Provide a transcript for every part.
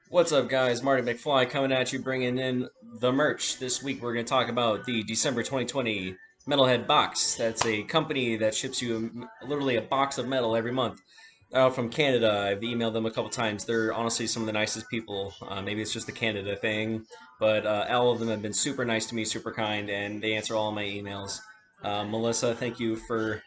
What's up, guys? Marty McFly coming at you, bringing in the merch. This week, we're going to talk about the December 2020 Metalhead Box. That's a company that ships you literally a box of metal every month. Out from Canada. I've emailed them a couple times. They're honestly some of the nicest people. Maybe it's just a Canada thing, but all of them have been super nice to me, super kind, and they answer all my emails. Melissa, thank you for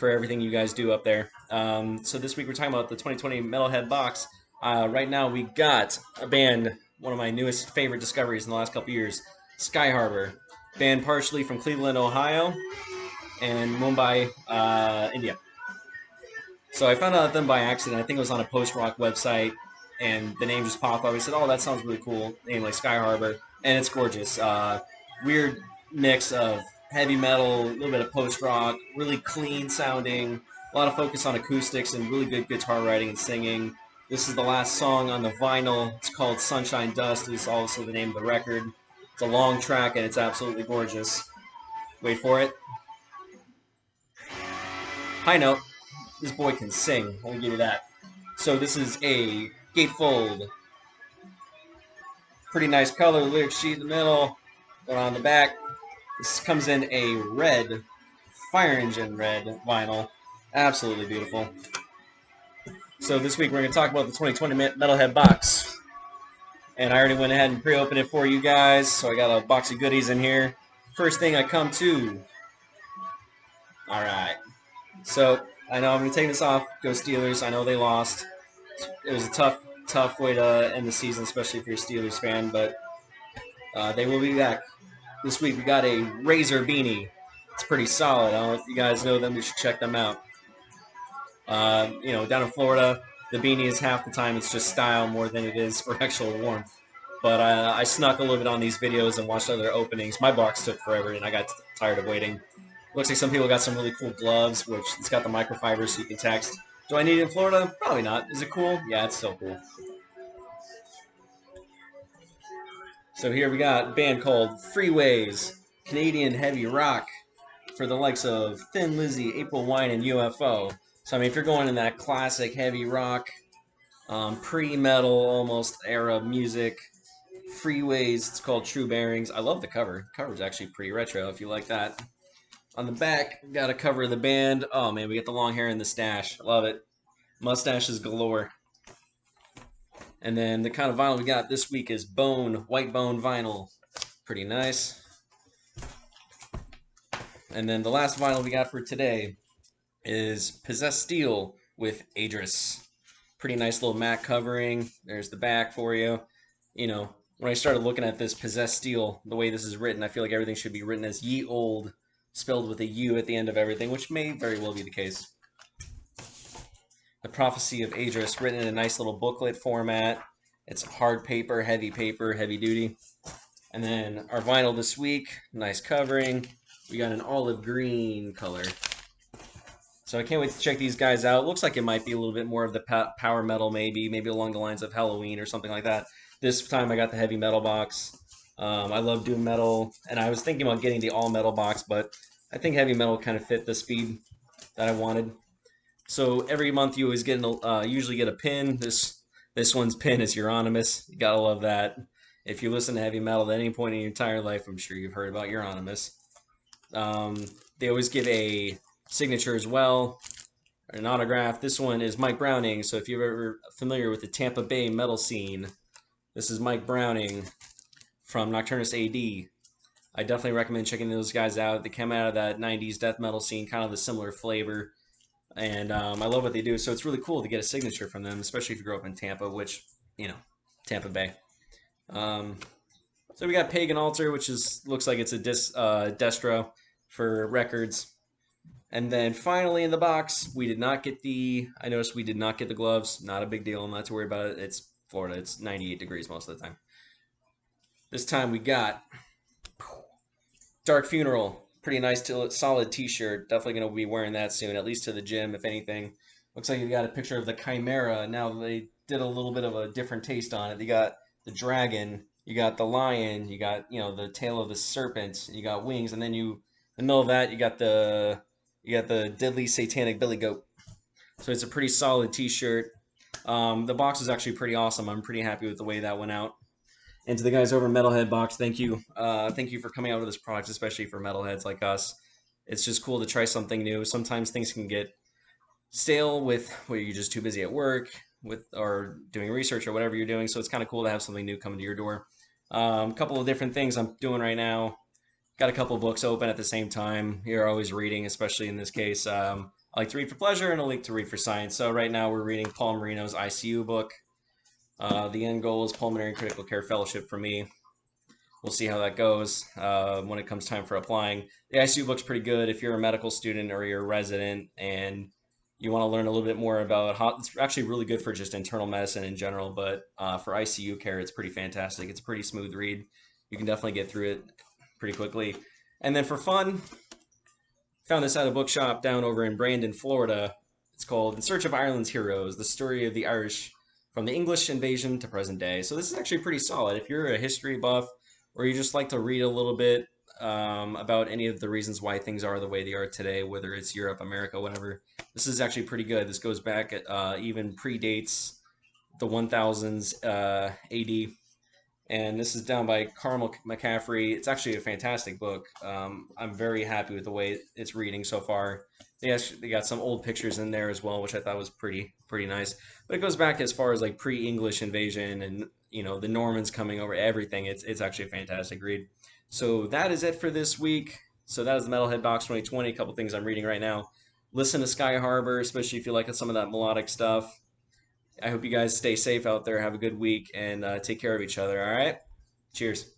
everything you guys do up there. So this week we're talking about the 2020 Metalhead Box. Right now we got a band, one of my newest favorite discoveries in the last couple years, Skyharbor. Band partially from Cleveland, Ohio, and Mumbai, India. So I found out them by accident. I think it was on a post-rock website, and the name just popped up. I said, "Oh, that sounds really cool." Name like Sky Harbor, and it's gorgeous. Weird mix of heavy metal, a little bit of post-rock, really clean sounding. A lot of focus on acoustics and really good guitar writing and singing. This is the last song on the vinyl. It's called Sunshine Dust. Is also the name of the record. It's a long track and it's absolutely gorgeous. Wait for it. High note. This boy can sing. I'll give you that. So this is a gatefold. Pretty nice color. Lyric sheet in the middle. Going on the back. This comes in a red, fire engine red vinyl. Absolutely beautiful. So this week we're going to talk about the 2020 Metalhead box. And I already went ahead and pre-opened it for you guys. So I got a box of goodies in here. First thing I come to. Alright. So I know I'm going to take this off. Go Steelers. I know they lost. It was a tough way to end the season, especially if you're a Steelers fan, but they will be back. This week we got a Razor beanie. It's pretty solid. I don't know if you guys know them. You should check them out. Down in Florida, the beanie is half the time it's just style more than it is for actual warmth. But I snuck a little bit on these videos and watched other openings. My box took forever, and I got tired of waiting. Looks like some people got some really cool gloves, which it's got the microfiber so you can text. Do I need it in Florida? Probably not. Is it cool? Yeah, it's still cool. So here we got a band called Freeways, Canadian heavy rock for the likes of Thin Lizzy, April Wine, and UFO. So I mean, if you're going in that classic heavy rock, pre-metal almost era music, Freeways, it's called True Bearings. I love the cover. The cover's actually pretty retro if you like that. On the back, we got a cover of the band. Oh man, we get the long hair and the stash. Love it. Mustaches galore. And then the kind of vinyl we got this week is white bone vinyl. Pretty nice. And then the last vinyl we got for today is Possessed Steel with Adris. Pretty nice little matte covering. There's the back for you. When I started looking at this Possessed Steel, the way this is written, I feel like everything should be written as Ye Old, spelled with a U at the end of everything, which may very well be the case. The Prophecy of Adris, written in a nice little booklet format. It's hard paper, heavy duty. And then our vinyl this week, nice covering. We got an olive green color. So I can't wait to check these guys out. Looks like it might be a little bit more of the power metal, maybe along the lines of Halloween or something like that. This time I got the heavy metal box. I love doom metal, and I was thinking about getting the all metal box, but I think heavy metal kind of fit the speed that I wanted. So every month you always get usually get a pin. This one's pin is Euronymous. You gotta love that. If you listen to heavy metal at any point in your entire life, I'm sure you've heard about Euronymous. They always give a signature as well, an autograph. This one is Mike Browning. So if you're ever familiar with the Tampa Bay metal scene, this is Mike Browning from Nocturnus AD. I definitely recommend checking those guys out. They came out of that 90s death metal scene, kind of the similar flavor. And I love what they do. So it's really cool to get a signature from them, especially if you grow up in Tampa, which, Tampa Bay. So we got Pagan Altar, which looks like it's a distro for records. And then finally in the box, I noticed we did not get the gloves. Not a big deal. I'm not too worried about it. It's Florida. It's 98 degrees most of the time. This time we got Dark Funeral. Pretty nice, solid t-shirt. Definitely going to be wearing that soon, at least to the gym, if anything. Looks like you got a picture of the Chimera. Now they did a little bit of a different taste on it. You got the dragon, you got the lion, you got, the tail of the serpent, you got wings, and then in the middle of that, you got the deadly satanic billy goat. So it's a pretty solid t-shirt. The box is actually pretty awesome. I'm pretty happy with the way that went out. And to the guys over at Metalhead Box, thank you. Thank you for coming out with this product, especially for metalheads like us. It's just cool to try something new. Sometimes things can get stale with where you're just too busy at work with or doing research or whatever you're doing. So it's kind of cool to have something new coming to your door. A couple of different things I'm doing right now. Got a couple of books open at the same time. You're always reading, especially in this case. I like to read for pleasure and I like to read for science. So right now we're reading Paul Marino's ICU book. The end goal is Pulmonary Critical Care Fellowship for me. We'll see how that goes when it comes time for applying. The ICU book's pretty good if you're a medical student or you're a resident and you want to learn a little bit more about how it's actually really good for just internal medicine in general, but for ICU care, it's pretty fantastic. It's a pretty smooth read. You can definitely get through it pretty quickly. And then for fun, found this at a bookshop down over in Brandon, Florida. It's called In Search of Ireland's Heroes, the story of the Irish from the English invasion to present day. So this is actually pretty solid. If you're a history buff or you just like to read a little bit about any of the reasons why things are the way they are today, whether it's Europe, America, whatever, this is actually pretty good. This goes back at even predates the 1000s AD, and this is down by Carmel McCaffrey. It's actually a fantastic book. I'm very happy with the way it's reading so far. They got some old pictures in there as well, which I thought was pretty nice. But it goes back as far as like pre-English invasion and the Normans coming over everything. It's actually a fantastic read. So that is it for this week. So that is the Metalhead Box 2020. A couple things I'm reading right now. Listen to Skyharbor, especially if you like some of that melodic stuff. I hope you guys stay safe out there. Have a good week and take care of each other. All right. Cheers.